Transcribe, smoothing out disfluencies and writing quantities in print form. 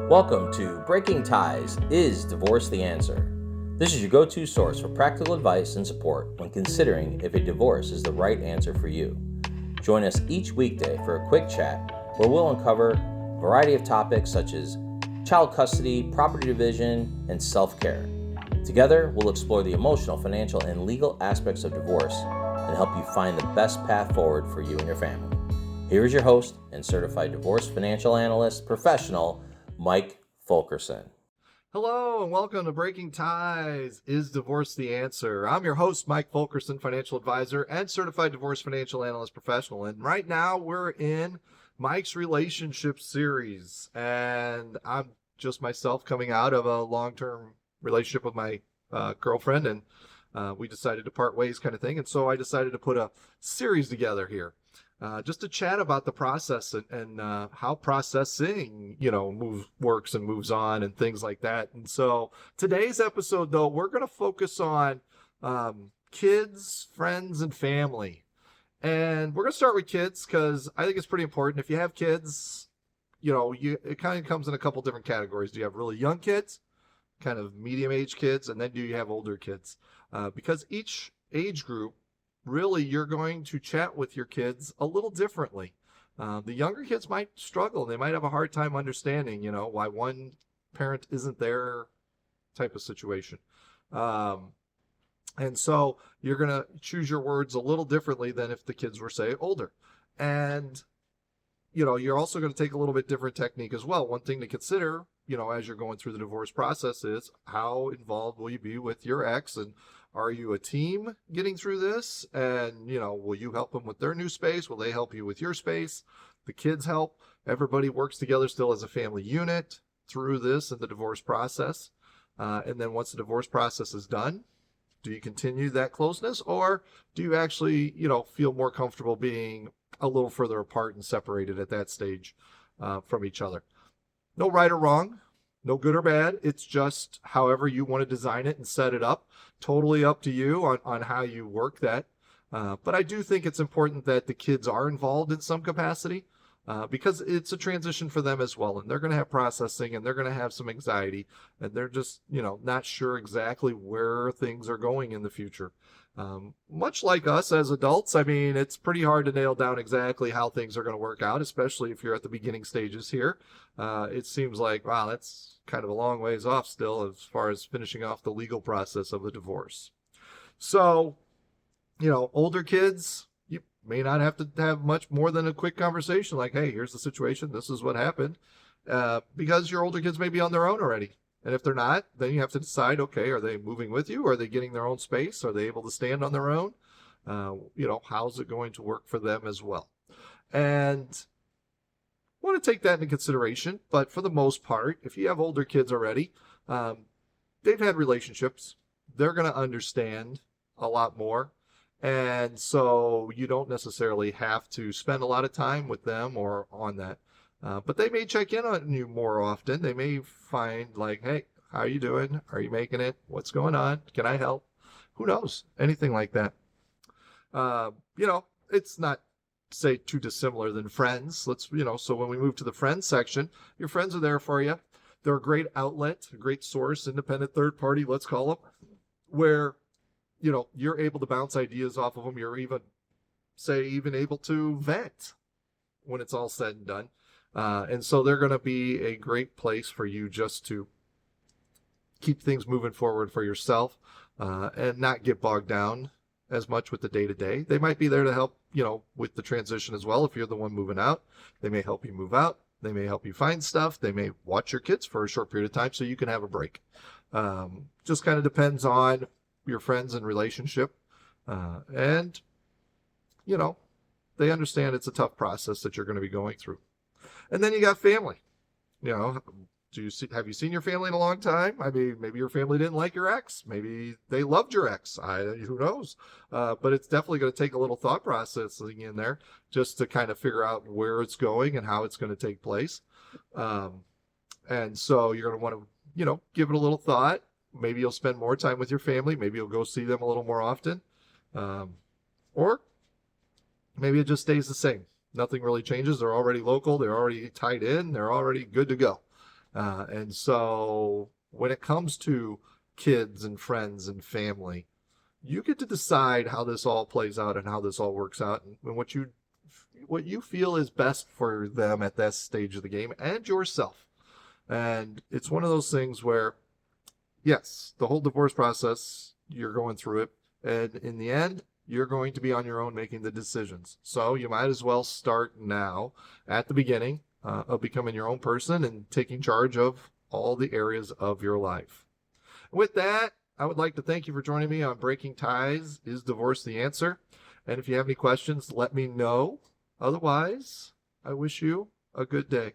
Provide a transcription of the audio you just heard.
Welcome to Breaking Ties, Is Divorce the Answer? This is your go-to source for practical advice and support when considering if a divorce is the right answer for you. Join us each weekday for a quick chat where we'll uncover a variety of topics such as child custody, property division, and self-care. Together, we'll explore the emotional, financial, and legal aspects of divorce and help you find the best path forward for you and your family. Here is your host and Certified Divorce Financial Analyst Professional, Mike Fulkerson. Hello and welcome to Breaking Ties, Is Divorce the Answer? I'm your host, Mike Fulkerson, Financial Advisor and Certified Divorce Financial Analyst Professional. And right now we're in Mike's Relationship Series. And I'm just myself coming out of a long-term relationship with my girlfriend. And we decided to part ways kind of thing. And so I decided to put a series together here. Just to chat about the process and how processing, works and moves on and things like that. And so today's episode, though, we're going to focus on kids, friends, and family. And we're going to start with kids because I think it's pretty important. If you have kids, it kind of comes in a couple different categories. Do you have really young kids, kind of medium-aged kids, and then do you have older kids? Because each age group, really, you're going to chat with your kids a little differently. The younger kids might struggle. They might have a hard time understanding, why one parent isn't there type of situation. And so you're going to choose your words a little differently than if the kids were, say, older. And, you're also going to take a little bit different technique as well. One thing to consider, as you're going through the divorce process is how involved will you be with your ex, and are you a team getting through this? And, will you help them with their new space? Will they help you with your space? The kids help. Everybody works together still as a family unit through this and the divorce process. And then once the divorce process is done, do you continue that closeness, or do you actually, feel more comfortable being a little further apart and separated at that stage from each other? No right or wrong. No good or bad. It's just however you want to design it and set it up. Totally up to you on how you work that. But I do think it's important that the kids are involved in some capacity because it's a transition for them as well. And they're going to have processing and they're going to have some anxiety. And they're just, not sure exactly where things are going in the future. Much like us as adults, it's pretty hard to nail down exactly how things are going to work out, especially if you're at the beginning stages here. It seems like, wow, that's kind of a long ways off still as far as finishing off the legal process of the divorce. So, older kids, you may not have to have much more than a quick conversation like, hey, here's the situation. This is what happened. Because your older kids may be on their own already. And if they're not, then you have to decide, okay, are they moving with you? Are they getting their own space? Are they able to stand on their own? How's it going to work for them as well? And I want to take that into consideration. But for the most part, if you have older kids already, they've had relationships. They're going to understand a lot more. And so you don't necessarily have to spend a lot of time with them or on that. But they may check in on you more often. They may find like, hey, how are you doing? Are you making it? What's going on? Can I help? Who knows? Anything like that. It's not, say, too dissimilar than friends. So when we move to the friends section, your friends are there for you. They're a great outlet, a great source, independent third party, let's call them, where, you're able to bounce ideas off of them. You're even able to vent when it's all said and done. And so they're going to be a great place for you just to keep things moving forward for yourself and not get bogged down as much with the day-to-day. They might be there to help, with the transition as well. If you're the one moving out, they may help you move out. They may help you find stuff. They may watch your kids for a short period of time so you can have a break. Just kind of depends on your friends and relationship. And they understand it's a tough process that you're going to be going through. And then you got family. Have you seen your family in a long time? Maybe your family didn't like your ex. Maybe they loved your ex. Who knows? But it's definitely going to take a little thought processing in there just to kind of figure out where it's going and how it's going to take place. And so you're going to want to, give it a little thought. Maybe you'll spend more time with your family. Maybe you'll go see them a little more often. Or maybe it just stays the same. Nothing really changes. They're already local. They're already tied in. They're already good to go. And so when it comes to kids and friends and family, you get to decide how this all plays out and how this all works out and what you feel is best for them at that stage of the game and yourself. And it's one of those things where, yes, the whole divorce process, you're going through it. And in the end, you're going to be on your own making the decisions. So you might as well start now at the beginning of becoming your own person and taking charge of all the areas of your life. With that, I would like to thank you for joining me on Breaking Ties, Is Divorce the Answer? And if you have any questions, let me know. Otherwise, I wish you a good day.